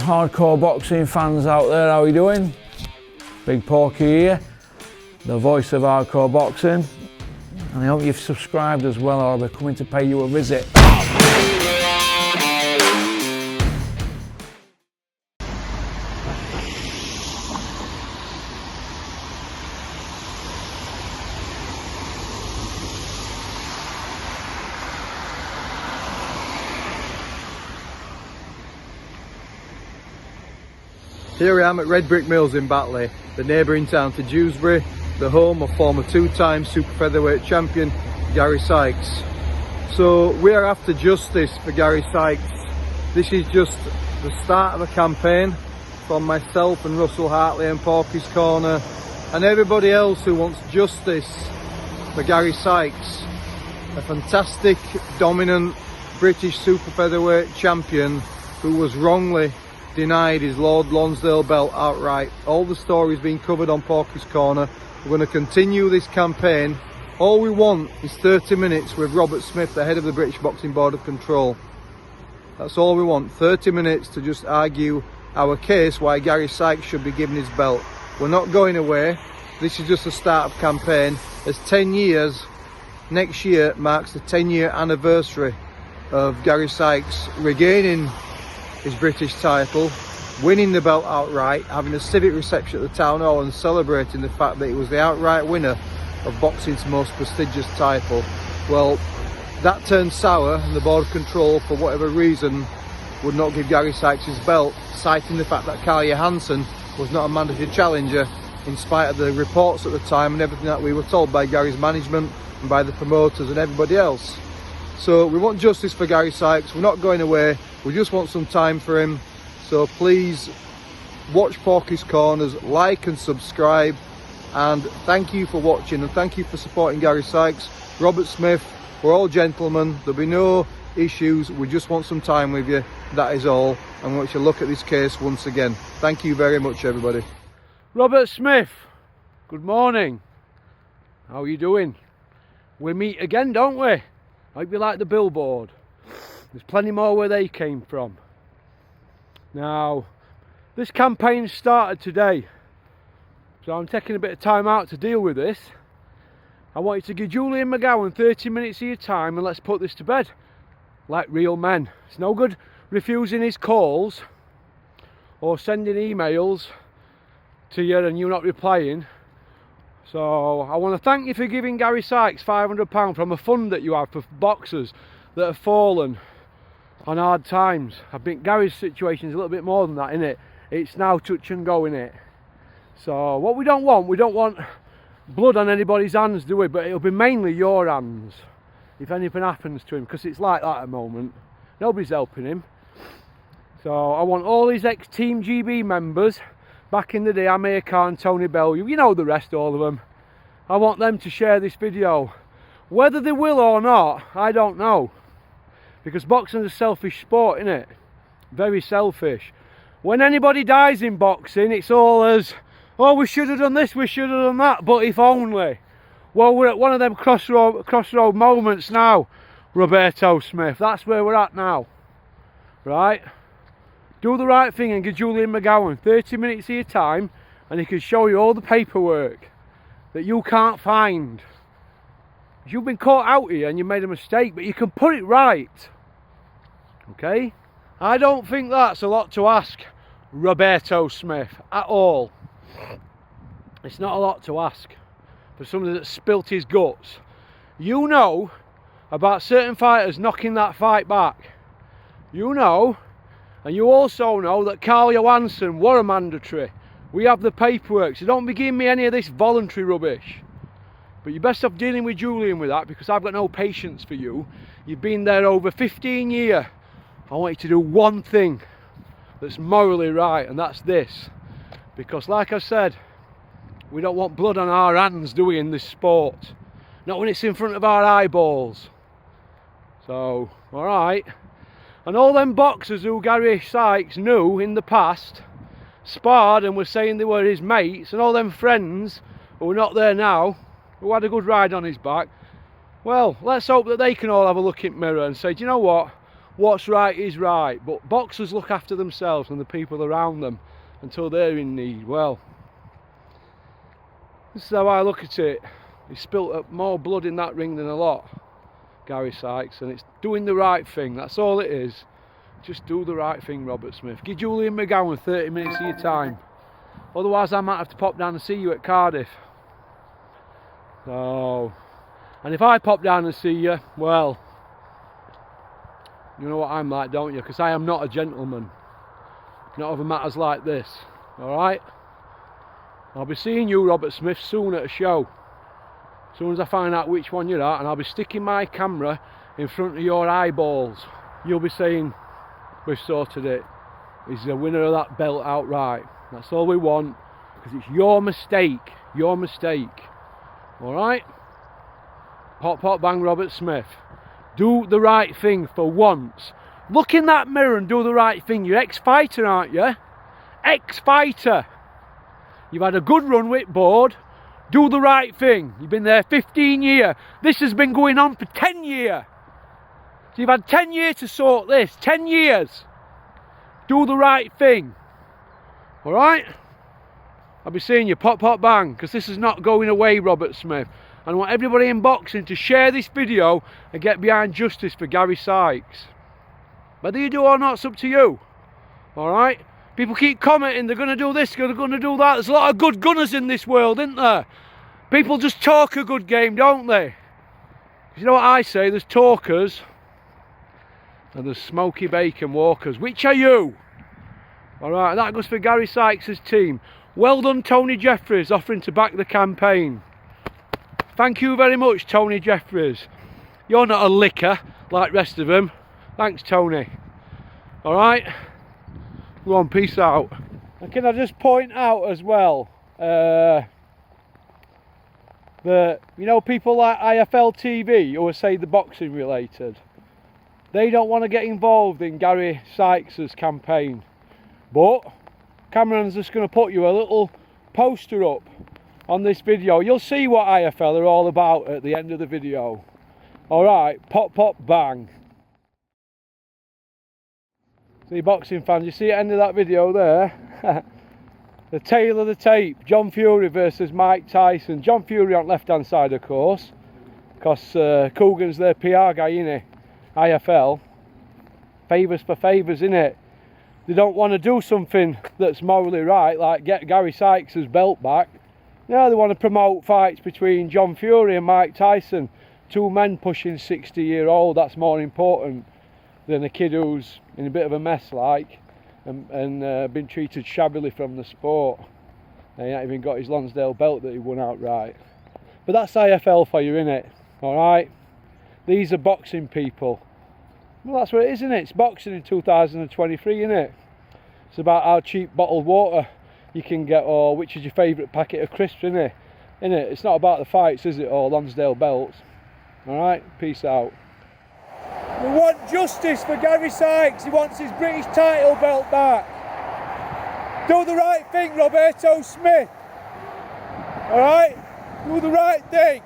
hardcore boxing fans out there, how are you doing? Big Porky here, the voice of hardcore boxing, and I hope you've subscribed as well, or I'll be coming to pay you a visit. Here I am at Red Brick Mills in Batley, the neighbouring town to Dewsbury, the home of former two-time super featherweight champion Gary Sykes. So we are after justice for Gary Sykes. This is just the start of a campaign from myself and Russell Hartley and Porky's Corner and everybody else who wants justice for Gary Sykes, a fantastic, dominant British super featherweight champion who was wrongly denied his Lord Lonsdale belt outright. All the stories being covered on Porky's Corner. We're going to continue this campaign. All we want is 30 minutes with Robert Smith, the head of the British Boxing Board of Control. That's all we want, 30 minutes to just argue our case why Gary Sykes should be given his belt. We're not going away. This is just the start of campaign. As 10 years, next year marks the 10-year anniversary of Gary Sykes regaining his British title, winning the belt outright, having a civic reception at the town hall and celebrating the fact that he was the outright winner of boxing's most prestigious title. Well, that turned sour and the Board of Control, for whatever reason, would not give Gary Sykes his belt, citing the fact that Carl Johansson was not a mandatory challenger, in spite of the reports at the time and everything that we were told by Gary's management and by the promoters and everybody else. So we want justice for Gary Sykes. We're not going away. We just want some time for him. So please watch Porky's Corners, like and subscribe. And thank you for watching and thank you for supporting Gary Sykes. Robert Smith, we're all gentlemen. There'll be no issues. We just want some time with you. That is all. And we want you to look at this case once again. Thank you very much, everybody. Robert Smith, good morning. How are you doing? We meet again, don't we? I hope you like the billboard. There's plenty more where they came from. Now, this campaign started today, so I'm taking a bit of time out to deal with this. I want you to give Julian McGowan 30 minutes of your time and let's put this to bed like real men. It's no good refusing his calls or sending emails to you and you not replying. So I want to thank you for giving Gary Sykes £500 from a fund that you have for boxers that have fallen on hard times. I think Gary's situation is a little bit more than that, isn't it? It's now touch and go, innit? So what we don't want blood on anybody's hands, do we? But it'll be mainly your hands if anything happens to him, because it's like that at the moment. Nobody's helping him. So I want all his ex-Team GB members, back in the day, Amir Khan, Tony Bellew, you know the rest, all of them. I want them to share this video. Whether they will or not, I don't know. Because boxing is a selfish sport, isn't it? Very selfish. When anybody dies in boxing, it's all as, oh, we should have done this, we should have done that, but if only. Well, we're at one of them crossroad moments now, Roberto Smith. That's where we're at now. Right? Do the right thing and give Julian McGowan 30 minutes of your time and he can show you all the paperwork that you can't find. You've been caught out here and you made a mistake, but you can put it right. Okay? I don't think that's a lot to ask Roberto Smith at all. It's not a lot to ask for somebody that spilt his guts. You know about certain fighters knocking that fight back. You know. And you also know that Carl Johansson were a mandatory. We have the paperwork, so don't be giving me any of this voluntary rubbish. But you're best off dealing with Julian with that, because I've got no patience for you. You've been there over 15 years. I want you to do one thing that's morally right, and that's this. Because like I said, we don't want blood on our hands, do we, in this sport? Not when it's in front of our eyeballs. So, alright. And all them boxers who Gary Sykes knew in the past, sparred and were saying they were his mates, and all them friends who are not there now, who had a good ride on his back, well, let's hope that they can all have a look in the mirror and say, do you know what? what's right is right, but boxers look after themselves and the people around them until they're in need. Well, this is how I look at it. He spilt up more blood in that ring than a lot, Gary Sykes, and it's doing the right thing. That's all it is. Just do the right thing, Robert Smith. Give Julian McGowan 30 minutes of your time. Otherwise I might have to pop down and see you at Cardiff. So, and if I pop down and see you, well, you know what I'm like, don't you? Because I am not a gentleman. Not over matters like this. Alright? I'll be seeing you, Robert Smith, soon at a show. As soon as I find out which one you're at, and I'll be sticking my camera in front of your eyeballs. You'll be saying, we've sorted it. He's the winner of that belt outright. That's all we want, because it's your mistake. Your mistake. Alright? Pop, pop, bang, Robert Smith. Do the right thing for once. Look in that mirror and do the right thing. You're ex-fighter, aren't you? Ex-fighter. You've had a good run with board. Do the right thing. You've been there 15 years. This has been going on for 10 years. So you've had 10 years to sort this. 10 years. Do the right thing. Alright? I'll be seeing you, pop, pop, bang, because this is not going away, Robert Smith. And I want everybody in boxing to share this video and get behind justice for Gary Sykes. Whether you do or not, it's up to you. Alright? People keep commenting, they're going to do this, they're going to do that. There's a lot of good gunners in this world, isn't there? People just talk a good game, don't they? You know what I say? There's talkers and there's smoky bacon walkers. Which are you? Alright, that goes for Gary Sykes' team. Well done, Tony Jeffries, offering to back the campaign. Thank you very much, Tony Jeffries. You're not a licker like the rest of them. Thanks, Tony. Alright? Go on, peace out. And can I just point out as well that, you know, people like IFL TV who say the boxing related, they don't want to get involved in Gary Sykes' campaign. But Cameron's just going to put you a little poster up on this video. You'll see what IFL are all about at the end of the video. Alright, pop, pop, bang. See, boxing fans, you see at the end of that video there? The tail of the tape. John Fury versus Mike Tyson. John Fury on left hand side, of course, because Coogan's their PR guy, innit? IFL. Favours for favours, innit? They don't want to do something that's morally right, like get Gary Sykes' belt back. No, they want to promote fights between John Fury and Mike Tyson. Two men pushing 60-year-old. That's more important than a kid who's in a bit of a mess, like, and been treated shabbily from the sport. And he ain't even got his Lonsdale belt that he won outright. But that's IFL for you, innit? Alright? These are boxing people. Well, that's what it is, innit? It's boxing in 2023, innit? It's about how cheap bottled water you can get, or which is your favourite packet of crisps, innit? It's not about the fights, is it, or Lonsdale belts. Alright? Peace out. We want justice for Gary Sykes. He wants his British title belt back. Do the right thing, Roberto Smith. Alright? Do the right thing.